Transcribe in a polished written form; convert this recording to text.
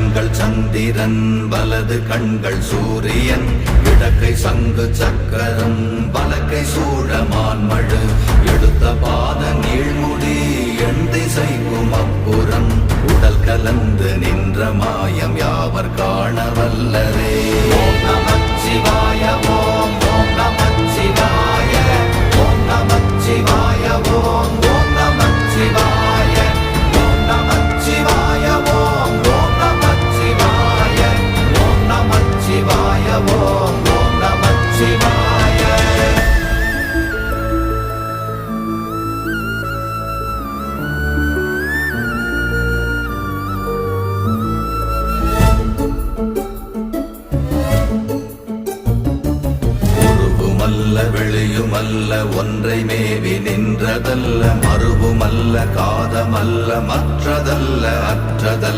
கண்கள் சந்திரன் வலது கண்கள் சூரியன் இடக்கை சங்கு சக்கரம் வலக்கை சூழமான்மழு எடுத்த பாத நீழ்முடி எண் திசைக்கும் அப்புறம் உடல் கலந்து நின்ற மாயம் யாவர் காண வல்லரே. ஓம் நமச்சிவாய ஓம் ஓம் நமச்சிவாய ஓம் நமச்சிவாய ஓம் ஓம் நமச்சிவாய ஓம் நமச்சிவாய ஓம் ஓம் நமச்சிவாய ஓம் நமச்சிவாய ஓம் ஓம் நமச்சிவாய. வெளியுமல்ல ஒன்றை மேவி நின்றதல்ல மறுவுமல்ல காதமல்ல மற்றதல்ல அற்றதல்ல